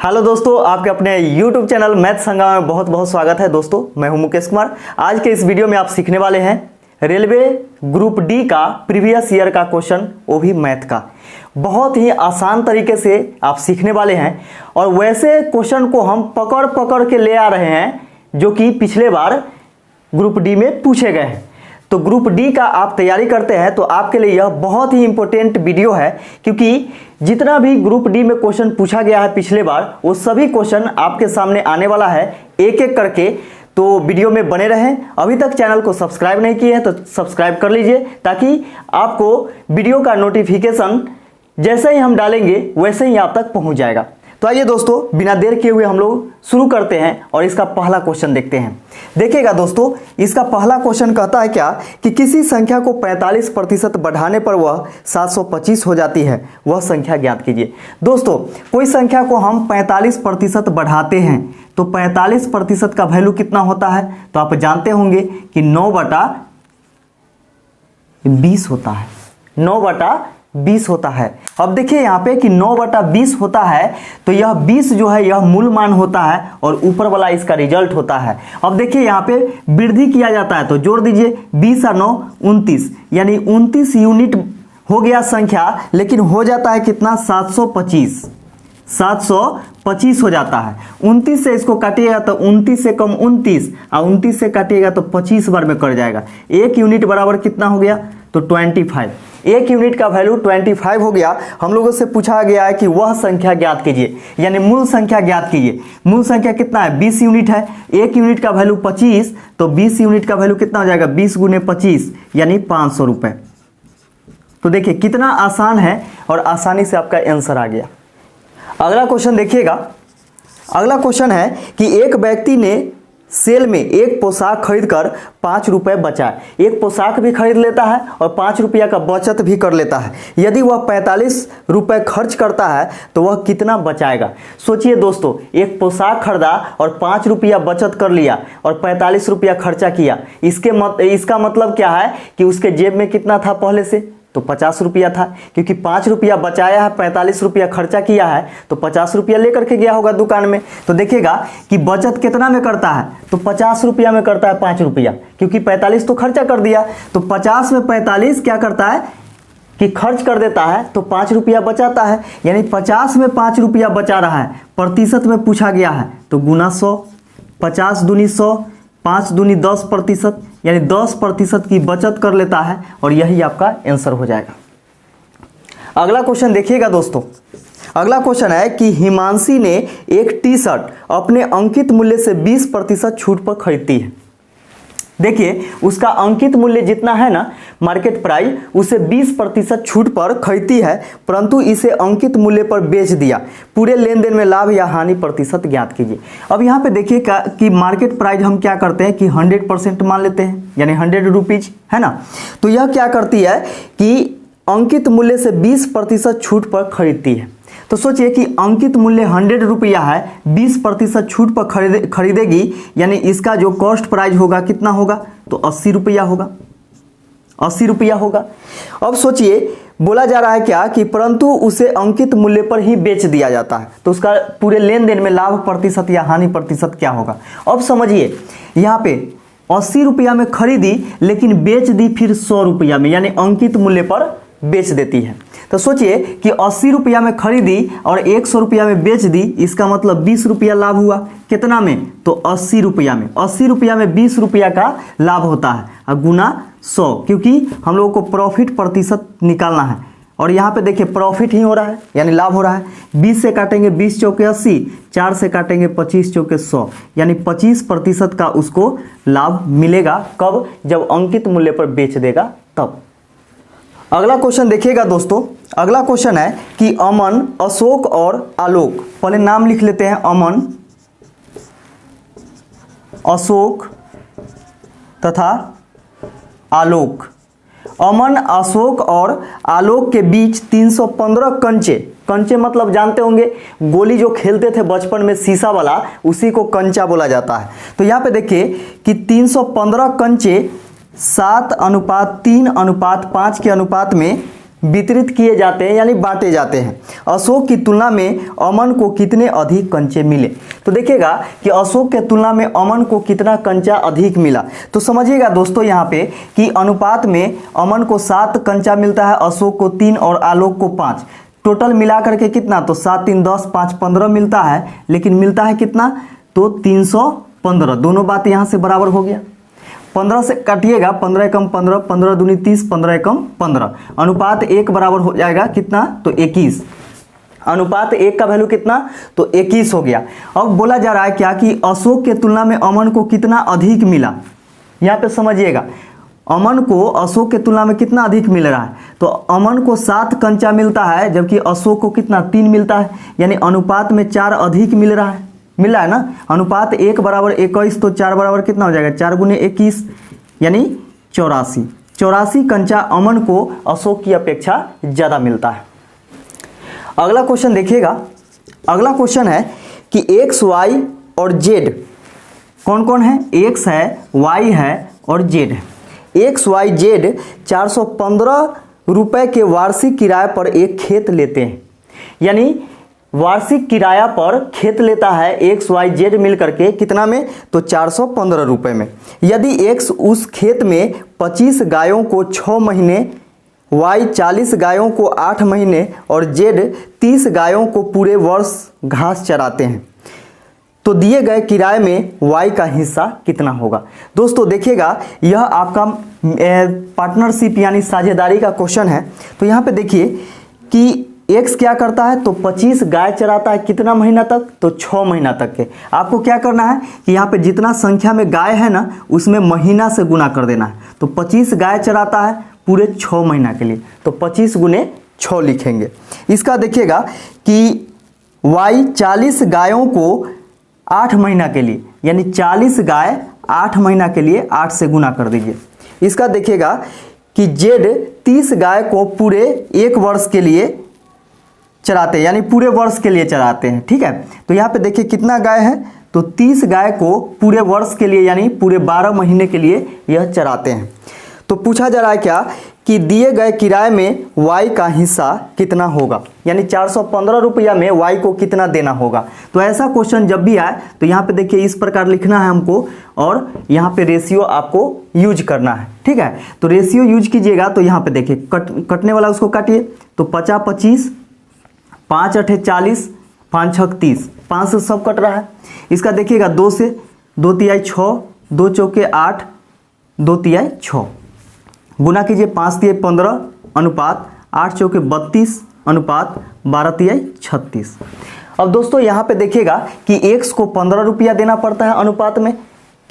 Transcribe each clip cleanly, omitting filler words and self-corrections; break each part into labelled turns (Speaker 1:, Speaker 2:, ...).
Speaker 1: Hello दोस्तों, आपके अपने YouTube चैनल मैथ संगा में बहुत बहुत स्वागत है। दोस्तों मैं हूं मुकेश कुमार। आज के इस वीडियो में आप सीखने वाले हैं रेलवे ग्रुप डी का प्रीवियस ईयर का क्वेश्चन, वो भी मैथ का। बहुत ही आसान तरीके से आप सीखने वाले हैं और वैसे क्वेश्चन को हम पकड़ पकड़ के ले आ रहे हैं जो कि पिछले बार ग्रुप डी में पूछे गए हैं। तो ग्रुप डी का आप तैयारी करते हैं तो आपके लिए यह बहुत ही इंपॉर्टेंट वीडियो है, क्योंकि जितना भी ग्रुप डी में क्वेश्चन पूछा गया है पिछले बार, वो सभी क्वेश्चन आपके सामने आने वाला है एक एक करके। तो वीडियो में बने रहें। अभी तक चैनल को सब्सक्राइब नहीं किए हैं तो सब्सक्राइब कर लीजिए, ताकि आपको वीडियो का नोटिफिकेशन जैसे ही हम डालेंगे वैसे ही आप तक पहुंच जाएगा। तो आइए दोस्तों, बिना देर किए हुए हम लोग शुरू करते हैं और इसका पहला क्वेश्चन देखते हैं। देखिएगा दोस्तों, इसका पहला क्वेश्चन कहता है क्या कि किसी संख्या को 45% बढ़ाने पर वह 725 हो जाती है, वह संख्या ज्ञात कीजिए। दोस्तों, कोई संख्या को हम 45% बढ़ाते हैं तो 45% का वैल्यू कितना होता है, तो आप जानते होंगे कि 9/20 होता है। 9/20 होता है। अब देखिए यहाँ पे कि 9/20 होता है, तो यह 20 जो है यह मूल मान होता है और ऊपर वाला इसका रिजल्ट होता है। अब देखिए यहाँ पे वृद्धि किया जाता है तो जोड़ दीजिए, 20 और 9 29, यानी 29 यूनिट हो गया संख्या, लेकिन हो जाता है कितना, 725 हो जाता है। 29 से इसको काटिएगा तो 29 से कम 29, और 29 से काटिएगा तो 25 बार में कट जाएगा। 1 यूनिट बराबर कितना हो गया, तो 25। 1 यूनिट का वैल्यू 25 हो गया। हम लोगों से पूछा गया है कि वह संख्या ज्ञात कीजिए, यानी मूल संख्या ज्ञात कीजिए। मूल संख्या कितना है, 20 यूनिट है। 1 यूनिट का वैल्यू 25, तो 20 यूनिट का वैल्यू कितना हो जाएगा, 20 × 25 यानी 500 रुपये। तो देखिए कितना आसान है और आसानी से आपका आंसर आ गया। अगला क्वेश्चन देखिएगा। अगला क्वेश्चन है कि एक व्यक्ति ने सेल में एक पोशाक खरीदकर 5 रुपये बचाए। एक पोशाक भी खरीद लेता है और 5 रुपया का बचत भी कर लेता है। यदि वह 45 रुपये खर्च करता है तो वह कितना बचाएगा। सोचिए दोस्तों, एक पोशाक खरीदा और 5 रुपया बचत कर लिया और 45 रुपया खर्चा किया। इसका मतलब क्या है कि उसके जेब में कितना था पहले से, तो 50 रुपया था। क्योंकि 5 रुपया बचाया है, 45 रुपया खर्चा किया है, तो 50 रुपया लेकर के गया होगा दुकान में। तो देखिएगा कि बचत कितना में करता है, तो 50 रुपया में करता है 5 रुपया, क्योंकि 45 तो खर्चा कर दिया। तो 50 में 45 क्या करता है कि खर्च कर देता है, तो 5 रुपया बचाता है। यानी 50 में 5 रुपया बचा रहा है। प्रतिशत में पूछा गया है तो गुना 100, 50 दूनी 100, 5 दूनी 10%, यानी 10% की बचत कर लेता है और यही आपका आंसर हो जाएगा। अगला क्वेश्चन देखिएगा दोस्तों। अगला क्वेश्चन है कि हिमांशी ने एक टी शर्ट अपने अंकित मूल्य से 20% छूट पर खरीदती है। देखिए उसका अंकित मूल्य जितना है ना, मार्केट प्राइस, उसे 20% छूट पर खरीदती है, परंतु इसे अंकित मूल्य पर बेच दिया। पूरे लेन देन में लाभ या हानि प्रतिशत ज्ञात कीजिए। अब यहाँ पे देखिए कि मार्केट प्राइस हम क्या करते हैं कि 100% मान लेते हैं, यानी 100 रुपीज है ना। तो यह क्या करती है कि अंकित मूल्य से 20% छूट पर खरीदती है। तो सोचिए कि अंकित मूल्य 100 रुपया है, 20% छूट पर खरीदेगी, यानी इसका जो कॉस्ट प्राइस होगा कितना होगा, तो 80 रुपया होगा। 80 रुपया होगा। अब सोचिए बोला जा रहा है क्या कि परंतु उसे अंकित मूल्य पर ही बेच दिया जाता है, तो उसका पूरे लेन देन में लाभ प्रतिशत या हानि प्रतिशत क्या होगा। अब समझिए यहाँ पे 80 रुपया में खरीदी, लेकिन बेच दी फिर 100 रुपया में, यानी अंकित मूल्य पर बेच देती है। तो सोचिए कि 80 रुपया में खरीदी और 100 रुपया में बेच दी, इसका मतलब 20 रुपया लाभ हुआ। कितना में, तो 80 रुपया में। 80 रुपया में 20 रुपया का लाभ होता है, और गुना 100, क्योंकि हम लोगों को प्रॉफिट प्रतिशत निकालना है। और यहाँ पे देखिए प्रॉफिट ही हो रहा है, यानी लाभ हो रहा है। 20 से काटेंगे 20 चौके 80, 4 से काटेंगे 25 चौके 100, यानी 25% का उसको लाभ मिलेगा। कब, जब अंकित मूल्य पर बेच देगा तब। अगला क्वेश्चन देखिएगा दोस्तों। अगला क्वेश्चन है कि अमन, अशोक और आलोक, पहले नाम लिख लेते हैं, अमन, अशोक तथा आलोक। अमन, अशोक और आलोक के बीच 315 कंचे, कंचे मतलब जानते होंगे गोली जो खेलते थे बचपन में शीशा वाला, उसी को कंचा बोला जाता है। तो यहाँ पे देखिए कि 315 कंचे 7:3:5 के अनुपात में वितरित किए जाते हैं यानी बांटे जाते हैं। अशोक की तुलना में अमन को कितने अधिक कंचे मिले? तो देखिएगा कि अशोक के तुलना में अमन को कितना कंचा अधिक मिला। तो समझिएगा दोस्तों यहाँ पे कि अनुपात में अमन को 7 कंचा मिलता है, अशोक को 3 और आलोक को 5। टोटल मिला करके कितना? तो 7 3 10 5 15 मिलता है, लेकिन मिलता है कितना? तो 315। दोनों बात यहाँ से बराबर हो गया। 15 से काटिएगा, 15 एकम 15, 15 दूनी 30, 15 एकम 15। अनुपात 1 बराबर हो जाएगा कितना? तो 21। अनुपात 1 का वैल्यू कितना? तो 21 हो गया। अब बोला जा रहा है क्या कि अशोक के तुलना में अमन को कितना अधिक मिला। यहाँ पे समझिएगा, अमन को अशोक के तुलना में कितना अधिक मिल रहा है? तो अमन को 7 कंचा मिलता है, जबकि अशोक को कितना? 3 मिलता है, यानी अनुपात में 4 अधिक मिल रहा है ना। अनुपात 1 बराबर 21, तो 4 बराबर कितना हो जाएगा? 4 गुने 21 यानी 84। 84 कंचा अमन को अशोक की अपेक्षा ज़्यादा मिलता है। अगला क्वेश्चन देखिएगा। अगला क्वेश्चन है कि एक्स, वाई और जेड कौन कौन है? एक्स है, वाई है और जेड है। एक्स, वाई, जेड 415 रुपये के वार्षिक किराए पर एक खेत लेते हैं, यानी वार्षिक किराया पर खेत लेता है एक्स, वाई, जेड मिल करके कितना में? तो 415 रुपये में। यदि एक्स उस खेत में 25 गायों को 6 महीने, वाई 40 गायों को 8 महीने और जेड 30 गायों को पूरे वर्ष घास चराते हैं, तो दिए गए किराए में वाई का हिस्सा कितना होगा? दोस्तों देखिएगा, यह आपका पार्टनरशिप यानी साझेदारी का क्वेश्चन है। तो यहाँ पे देखिए कि एक्स क्या करता है? तो 25 गाय चराता है, कितना महीना तक? तो 6 महीना तक के। आपको क्या करना है कि यहाँ पे जितना संख्या में गाय है ना, उसमें महीना से गुना कर देना है। तो 25 गाय चराता है पूरे 6 महीना के लिए, तो 25 गुने 6 लिखेंगे। इसका देखिएगा कि वाई 40 गायों को 8 महीना के लिए, यानी 40 गाय 8 महीना के लिए 8 से गुना कर दीजिए। इसका देखिएगा कि जेड 30 गाय को पूरे 1 वर्ष के लिए चराते हैं, यानी पूरे वर्ष के लिए चराते हैं। ठीक है, तो यहाँ पे देखिए कितना गाय है? तो 30 गाय को पूरे वर्ष के लिए यानी पूरे 12 महीने के लिए यह चराते हैं। तो पूछा जा रहा है क्या कि दिए गए किराए में वाई का हिस्सा कितना होगा, यानी 415 रुपया में वाई को कितना देना होगा। तो ऐसा क्वेश्चन जब भी आए तो यहाँ पे देखिए इस प्रकार लिखना है हमको, और यहाँ पे रेशियो आपको यूज करना है। ठीक है, तो रेशियो यूज कीजिएगा। तो यहाँ पे देखिए कटने वाला उसको काटिए, तो 50 25, 5 8 40, 5 6 30, 5 से सब कट रहा है। इसका देखिएगा 2 से 2 तिहाई 6, 2 चौके 8, 2 तिहाई 6, गुना कीजिए 5 तिहाई 15 अनुपात 8 चौके 32 अनुपात 12 तिहाई 36। अब दोस्तों यहाँ पे देखिएगा कि एक्स को 15 रुपया देना पड़ता है अनुपात में,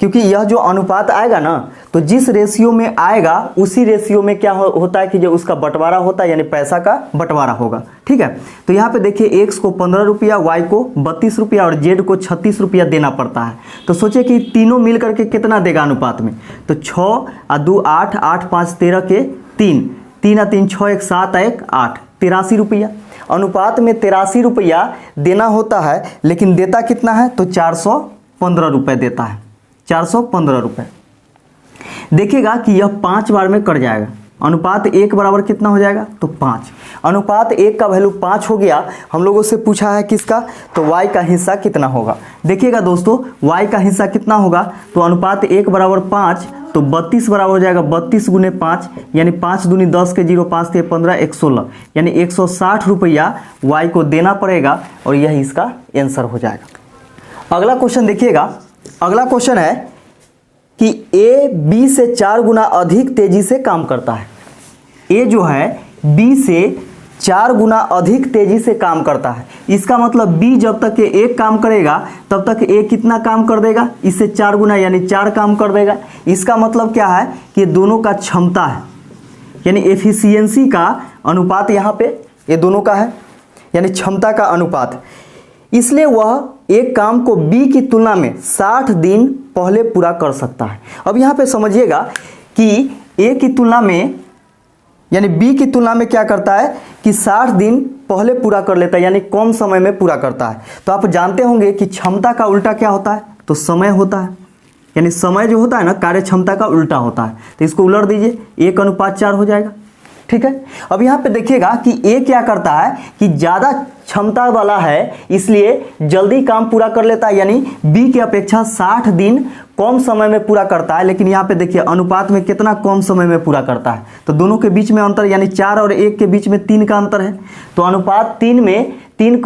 Speaker 1: क्योंकि यह जो अनुपात आएगा ना, तो जिस रेशियो में आएगा उसी रेशियो में क्या होता है कि जो उसका बंटवारा होता है, यानी पैसा का बंटवारा होगा। ठीक है, तो यहाँ पे देखिए एक्स को 15 रुपया, वाई को 32 रुपया और जेड को 36 रुपया देना पड़ता है। तो सोचिए कि तीनों मिल करके कितना देगा अनुपात में? तो 6 और 2 8, 8 5 13 के 3, 3 और 3 6, 1 7 1 8, 83 रुपया। अनुपात में 83 रुपया देना होता है, लेकिन देता कितना है? तो 415 रुपये देता है, 415 रुपये। देखिएगा कि यह 5 बार में कट जाएगा। अनुपात 1 बराबर कितना हो जाएगा? तो 5। अनुपात 1 का वैल्यू 5 हो गया। हम लोगों से पूछा है किसका? तो y का हिस्सा कितना होगा। देखिएगा दोस्तों, y का हिस्सा कितना होगा? तो अनुपात 1 बराबर 5, तो 32 बराबर हो जाएगा 32 गुने 5, यानी 5 दूनी 10 के 0, 5 के 15, 116, यानी 160 रुपया y को देना पड़ेगा, और यह इसका आंसर हो जाएगा। अगला क्वेश्चन देखिएगा। अगला क्वेश्चन है कि ए बी से 4 गुना अधिक तेजी से काम करता है। ए जो है बी से 4 गुना अधिक तेजी से काम करता है। इसका मतलब बी जब तक ये 1 काम करेगा तब तक ए कितना काम कर देगा? इससे 4 गुना यानी 4 काम कर देगा। इसका मतलब क्या है कि दोनों का क्षमता है, यानी एफिशिएंसी का अनुपात यहाँ पे ये दोनों का है, यानी क्षमता का अनुपात। इसलिए वह एक काम को बी की तुलना में 60 दिन पहले पूरा कर सकता है। अब यहाँ पे समझिएगा कि ए की तुलना में यानी बी की तुलना में क्या करता है कि 60 दिन पहले पूरा कर लेता है, यानी कम समय में पूरा करता है। तो आप जानते होंगे कि क्षमता का उल्टा क्या होता है? तो समय होता है, यानी समय जो होता है ना, कार्य क्षमता का उल्टा होता है। तो इसको उलट दीजिए, 1 अनुपात 4 हो जाएगा। ठीक है। अब यहाँ पे देखिएगा कि ए क्या करता है कि ज़्यादा क्षमता वाला है इसलिए जल्दी काम पूरा कर लेता है, यानी बी की अपेक्षा 60 दिन कम समय में पूरा करता है। लेकिन यहाँ पे देखिए अनुपात में कितना कम समय में पूरा करता है, तो दोनों के बीच में अंतर यानी 4 और 1 के बीच में 3 का अंतर है। तो अनुपात 3 में 3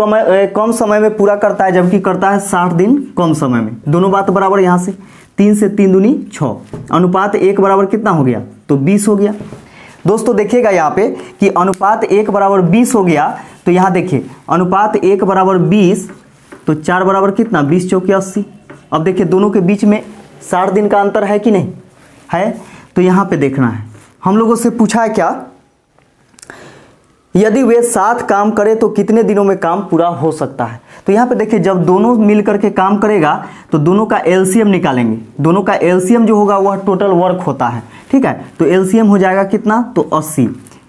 Speaker 1: कम समय में पूरा करता है, जबकि करता है 60 दिन कम समय में। दोनों बात बराबर। यहाँ से 3 से 3 दूनी 6, अनुपात 1 बराबर कितना हो गया, तो 20 हो गया। दोस्तों देखिएगा यहाँ पे कि अनुपात 1 बराबर 20 हो गया, तो यहाँ देखिए अनुपात 1 बराबर 20, तो 4 बराबर कितना, 20 चौके 80। अब देखिए दोनों के बीच में 60 दिन का अंतर है कि नहीं है, तो यहाँ पे देखना है। हम लोगों से पूछा है क्या, यदि वे साथ काम करें तो कितने दिनों में काम पूरा हो सकता है। तो यहाँ पे देखिए जब दोनों मिल करके काम करेगा तो दोनों का एलसीएम निकालेंगे। दोनों का एलसीएम जो होगा वह टोटल वर्क होता है, ठीक है। तो एलसीएम हो जाएगा कितना, तो 80।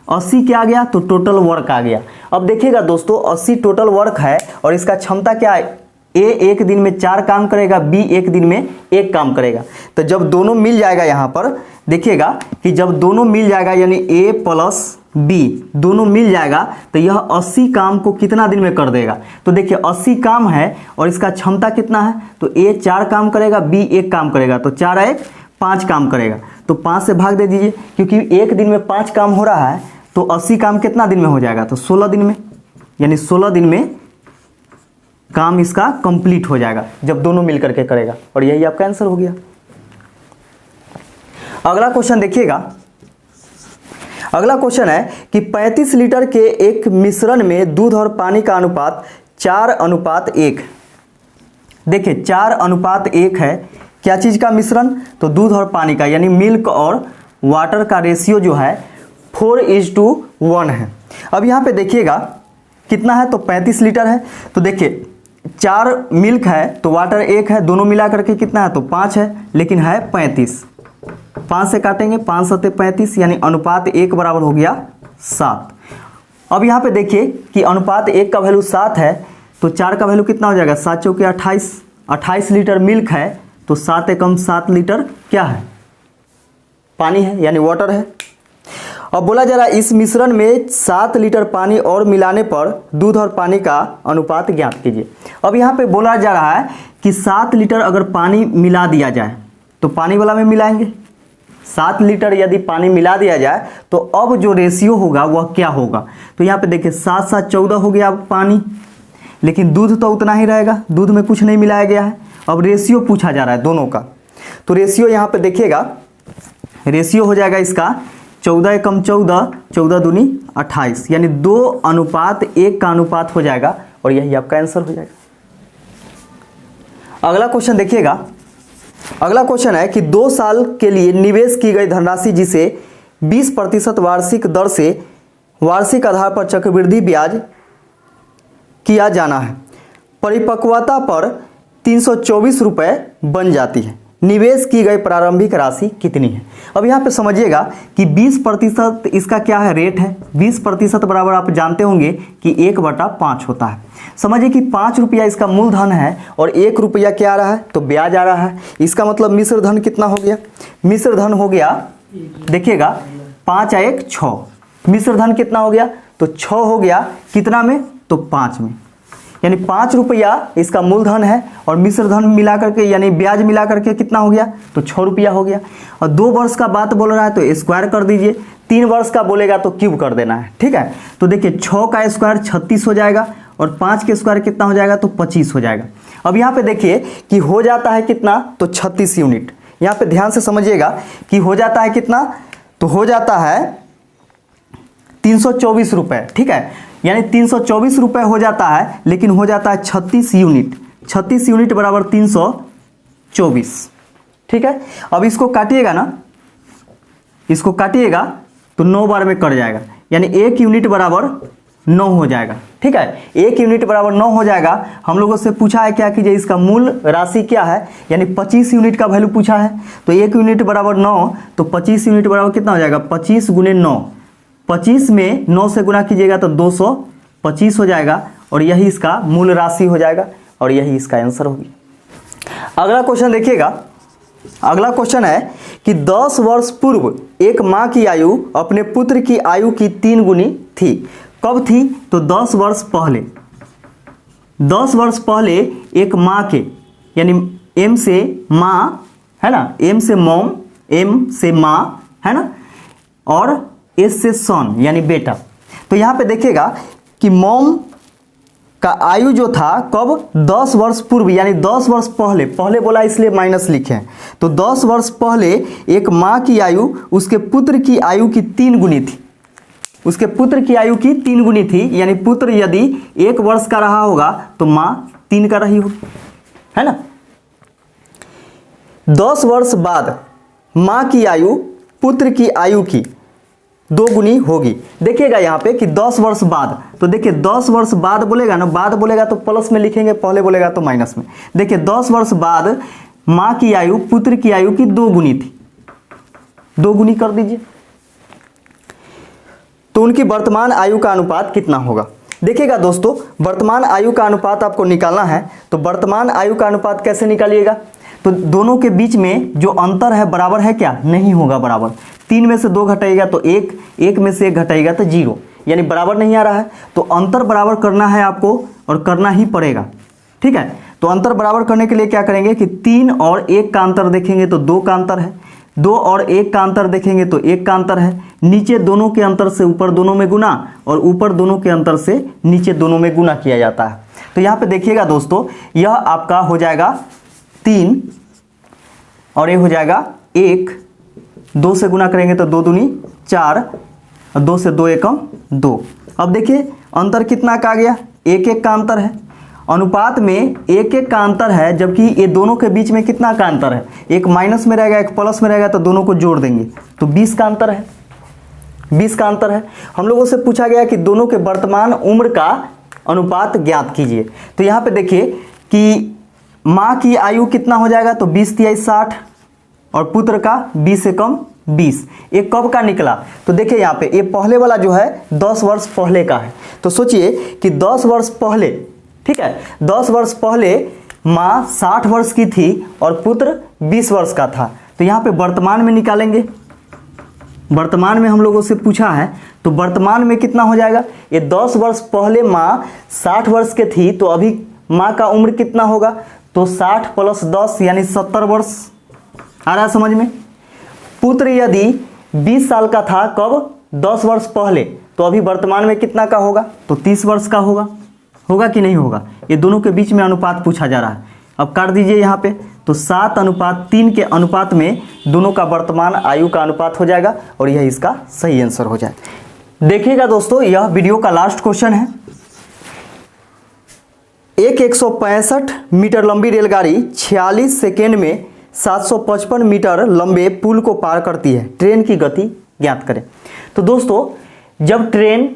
Speaker 1: 80 क्या आ गया, तो टोटल वर्क आ गया। अब देखिएगा दोस्तों 80 टोटल वर्क है और इसका क्षमता क्या है, ए 1 दिन में 4 काम करेगा, बी 1 दिन में 1 काम करेगा। तो जब दोनों मिल जाएगा, यहाँ पर देखिएगा कि जब दोनों मिल जाएगा यानी ए प्लस बी दोनों मिल जाएगा तो यह 80 काम को कितना दिन में कर देगा। तो देखिए 80 काम है और इसका क्षमता कितना है, तो ए 4 काम करेगा, बी 1 काम करेगा, तो 4 1 5 काम करेगा। तो 5 से भाग दे दीजिए, क्योंकि 1 दिन में 5 काम हो रहा है, तो 80 काम कितना दिन में हो जाएगा, तो 16 दिन में, यानी 16 दिन में काम इसका कंप्लीट हो जाएगा जब दोनों मिलकर के करेगा। और यही आपका आंसर हो गया। अगला क्वेश्चन देखिएगा। अगला क्वेश्चन है कि 35 लीटर के एक मिश्रण में दूध और पानी का अनुपात 4:1। देखिए 4:1 है, क्या चीज का मिश्रण, तो दूध और पानी का, यानी मिल्क और वाटर का रेशियो जो है 4:1 है। अब यहाँ पे देखिएगा कितना है, तो 35 लीटर है। तो देखिए 4 मिल्क है तो वाटर 1 है, दोनों मिला करके कितना है, तो 5 है, लेकिन है 35। 5 से काटेंगे, 5 सत्ते 35, यानी अनुपात 1 बराबर हो गया 7। अब यहाँ पे देखिए कि अनुपात 1 का वैल्यू 7 है, तो 4 का वैल्यू कितना हो जाएगा, 7 चौके 28। 28 लीटर मिल्क है, तो 7 एकम 7 लीटर क्या है, पानी है, यानी वाटर है। अब बोला जा रहा है इस मिश्रण में 7 लीटर पानी और मिलाने पर दूध और पानी का अनुपात ज्ञात कीजिए। अब यहाँ पे बोला जा रहा है कि 7 लीटर अगर पानी मिला दिया जाए, तो पानी वाला में मिलाएंगे। 7 लीटर यदि पानी मिला दिया जाए तो अब जो रेशियो होगा वह क्या होगा, तो यहाँ पे देखिए 7 7 14 हो गया पानी, लेकिन दूध तो उतना ही रहेगा, दूध में कुछ नहीं मिलाया गया है। अब रेशियो पूछा जा रहा है दोनों का, तो रेशियो यहाँ पे देखिएगा, रेशियो हो जाएगा इसका 14 एकम 14, 14 दूनी 28, यानी 2:1 का अनुपात हो जाएगा। और यही आपका आंसर हो जाएगा। अगला क्वेश्चन देखिएगा। अगला क्वेश्चन है कि 2 साल के लिए निवेश की गई धनराशि जिसे 20% वार्षिक दर से वार्षिक आधार पर चक्रवृद्धि ब्याज किया जाना है, परिपक्वता पर 324 रुपये बन जाती है, निवेश की गई प्रारंभिक राशि कितनी है। अब यहाँ पे समझिएगा कि 20% इसका क्या है, रेट है। 20% बराबर आप जानते होंगे कि 1/5 होता है। समझिए कि 5 रुपया इसका मूलधन है और 1 रुपया क्या आ रहा है, तो ब्याज आ रहा है। इसका मतलब मिश्र धन कितना हो गया, मिश्र धन हो गया, देखिएगा 5 और 1 6, मिश्र धन कितना हो गया, तो 6 हो गया, कितना में, तो 5 में, यानी 5 रुपया इसका मूलधन है और मिश्र धन मिला करके यानी ब्याज मिला करके कितना हो गया, तो 6 रुपया हो गया। और 2 वर्ष का बात बोल रहा है तो स्क्वायर कर दीजिए, 3 वर्ष का बोलेगा तो क्यूब कर देना है, ठीक है। तो देखिए 6 का स्क्वायर 36 हो जाएगा और 5 के स्क्वायर कितना हो जाएगा, तो 25 हो जाएगा। अब यहाँ पे देखिए कि हो जाता है कितना, तो 36 यूनिट। यहाँ पे ध्यान से समझिएगा कि हो जाता है कितना, तो हो जाता है 324 रुपये, ठीक है, यानी 324 रुपये हो जाता है, लेकिन हो जाता है 36 यूनिट। 36 यूनिट बराबर 324, ठीक है। अब इसको काटिएगा ना, इसको काटिएगा तो 9 बार में कट जाएगा, यानी 1 यूनिट बराबर 9 हो जाएगा, ठीक है। 1 यूनिट बराबर 9 हो जाएगा। हम लोगों से पूछा है क्या कीजिए, इसका मूल राशि क्या है, यानी 25 यूनिट का वैल्यू पूछा है। तो 1 यूनिट बराबर 9, तो 25 यूनिट बराबर कितना हो जाएगा, 25 गुने 9, 25 में 9 से गुना कीजिएगा तो 225 हो जाएगा और यही इसका मूल राशि हो जाएगा और यही इसका आंसर होगी। अगला क्वेश्चन देखिएगा। अगला क्वेश्चन है कि 10 वर्ष पूर्व एक माँ की आयु अपने पुत्र की आयु की 3 गुनी थी। कब थी? तो 10 वर्ष पहले। 10 वर्ष पहले एक माँ के, यानी एम से माँ है ना, एम से मॉम, एम से माँ है ना, और एस से सन यानी बेटा। तो यहाँ पे देखिएगा कि मॉम का आयु जो था कब? 10 वर्ष पूर्व, यानी 10 वर्ष पहले। पहले बोला इसलिए माइनस लिखे हैं। तो 10 वर्ष पहले एक माँ की आयु उसके पुत्र की आयु की 3 गुनी थी। उसके पुत्र की आयु की 3 गुनी थी, यानी पुत्र यदि 1 वर्ष का रहा होगा तो माँ 3 का रही होगी, है ना। 10 वर्ष बाद माँ की आयु पुत्र की आयु की 2 गुनी होगी। देखिएगा यहाँ पे कि 10 वर्ष बाद, तो देखिए 10 वर्ष बाद बोलेगा ना, बाद बोलेगा तो प्लस में लिखेंगे, पहले बोलेगा तो माइनस में। देखिए 10 वर्ष बाद माँ की आयु पुत्र की आयु की 2 गुनी थी, 2 गुनी कर दीजिए, तो उनकी वर्तमान आयु का अनुपात कितना होगा? देखिएगा दोस्तों, वर्तमान आयु का अनुपात आपको निकालना है। तो वर्तमान आयु का अनुपात कैसे निकालिएगा? तो दोनों के बीच में जो अंतर है बराबर है क्या? नहीं होगा बराबर। 3 में से 2 घटाएगा तो 1, 1 में से 1 घटाएगा तो 0, यानी बराबर नहीं आ रहा है। तो अंतर बराबर करना है आपको, और करना ही पड़ेगा, ठीक है। तो अंतर बराबर करने के लिए क्या करेंगे कि 3 और 1 का अंतर देखेंगे तो 2 का अंतर है, 2 और 1 का अंतर देखेंगे तो 1 का अंतर है। नीचे दोनों के अंतर से ऊपर दोनों में गुना, और ऊपर दोनों के अंतर से नीचे दोनों में गुना किया जाता है। तो यहाँ पे देखिएगा दोस्तों, यह आपका हो जाएगा 3 और ये हो जाएगा 1, 2 से गुना करेंगे तो 2 दूनी 4, और 2 से 2 एकम 2। अब देखिए अंतर कितना का आ गया? 1-1 का अंतर है। अनुपात में 1-1 का अंतर है, जबकि ये दोनों के बीच में कितना का अंतर है? एक माइनस में रहेगा, एक प्लस में रहेगा, तो दोनों को जोड़ देंगे तो 20 का अंतर है, 20 का अंतर है। हम लोगों से पूछा गया कि दोनों के वर्तमान उम्र का अनुपात ज्ञात कीजिए। तो यहाँ पे देखिए कि माँ की आयु कितना हो जाएगा? तो 20-23 60, और पुत्र का 20 से कम 20। ये कब का निकला? तो देखिए यहाँ पे ये पहले वाला जो है 10 वर्ष पहले का है। तो सोचिए कि 10 वर्ष पहले, ठीक है, 10 वर्ष पहले माँ 60 वर्ष की थी और पुत्र 20 वर्ष का था। तो यहाँ पे वर्तमान में निकालेंगे, वर्तमान में हम लोगों से पूछा है, तो वर्तमान में कितना हो जाएगा? ये 10 वर्ष पहले माँ 60 वर्ष के थी, तो अभी माँ का उम्र कितना होगा? तो 60 + 10 यानी 70 वर्ष। आ रहा है समझ में? पुत्र यदि 20 साल का था कब? 10 वर्ष पहले, तो अभी वर्तमान में कितना का होगा? तो 30 वर्ष का होगा। होगा कि नहीं होगा? ये दोनों के बीच में अनुपात पूछा जा रहा है। अब काट दीजिए यहाँ पे, तो 7:3 के अनुपात में दोनों का वर्तमान आयु का अनुपात हो जाएगा, और यह इसका सही आंसर हो जाए। देखिएगा दोस्तों, यह वीडियो का लास्ट क्वेश्चन है। एक 165 मीटर लंबी रेलगाड़ी 46 सेकेंड में 755 मीटर लंबे पुल को पार करती है। ट्रेन की गति ज्ञात करें। तो दोस्तों, जब ट्रेन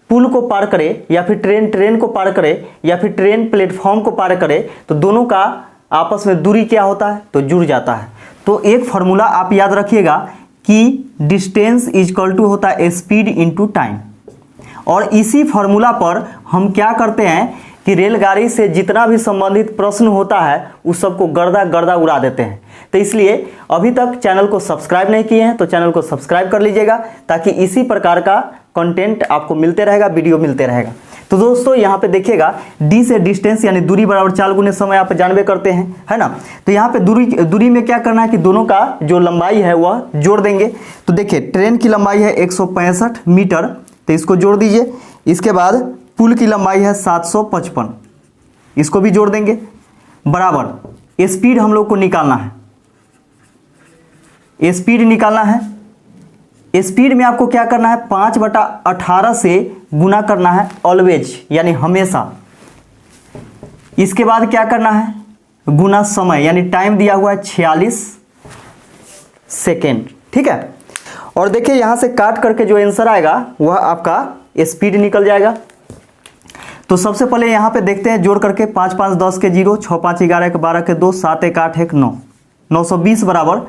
Speaker 1: पुल को पार करे, या फिर ट्रेन को पार करे, या फिर ट्रेन प्लेटफॉर्म को पार करे, तो दोनों का आपस में दूरी क्या होता है? तो जुड़ जाता है। तो एक फॉर्मूला आप याद रखिएगा कि डिस्टेंस इक्वल टू होता है स्पीड इनटू टाइम। और इसी फॉर्मूला पर हम क्या करते हैं कि रेलगाड़ी से जितना भी संबंधित प्रश्न होता है उस सबको गर्दा गर्दा उड़ा देते हैं। तो इसलिए अभी तक चैनल को सब्सक्राइब नहीं किए हैं तो चैनल को सब्सक्राइब कर लीजिएगा, ताकि इसी प्रकार का कंटेंट आपको मिलते रहेगा, वीडियो मिलते रहेगा। तो दोस्तों यहाँ पे देखिएगा, डी से डिस्टेंस यानी दूरी बराबर 4 गुने समय आप जानबे करते हैं, है ना। तो यहाँ पे दूरी में क्या करना है कि दोनों का जो लंबाई है वह जोड़ देंगे। तो देखिए ट्रेन की लंबाई है 165 मीटर, तो इसको जोड़ दीजिए। इसके बाद पुल की लंबाई है 755, इसको भी जोड़ देंगे, बराबर स्पीड हम लोग को निकालना है। स्पीड निकालना है। स्पीड में आपको क्या करना है? 5/18 से गुना करना है, ऑलवेज यानी हमेशा। इसके बाद क्या करना है? गुना समय, यानी टाइम दिया हुआ है 46 सेकेंड, ठीक है। और देखिए यहां से काट करके जो आंसर आएगा वह आपका स्पीड निकल जाएगा। तो सबसे पहले यहाँ पे देखते हैं जोड़ करके, 5 5 10 के 0, 6 5 11 के 12 के 2, 7 1 8 1 9, 920 बराबर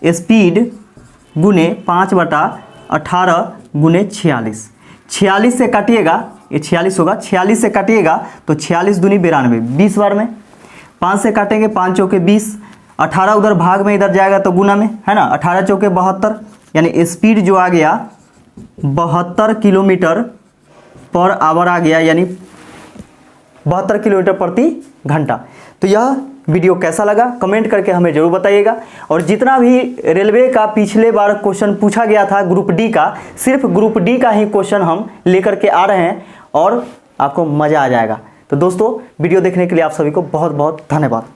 Speaker 1: स्पीड गुने 5/18 गुने 46। 46 से काटिएगा, ये 46 होगा, 46 से काटिएगा तो 46 दूनी 92, 20 बार में। 5 से काटेंगे, 5 चौके 20, 18 उधर भाग में इधर जाएगा तो गुना में, है ना। 18 चौके 72, यानी स्पीड जो आ गया 72 किलोमीटर पर आवर आ गया, यानी 72 किलोमीटर प्रति घंटा। तो यह वीडियो कैसा लगा कमेंट करके हमें जरूर बताइएगा। और जितना भी रेलवे का पिछले बार क्वेश्चन पूछा गया था ग्रुप डी का, सिर्फ ग्रुप डी का ही क्वेश्चन हम लेकर के आ रहे हैं और आपको मज़ा आ जाएगा। तो दोस्तों वीडियो देखने के लिए आप सभी को बहुत बहुत धन्यवाद।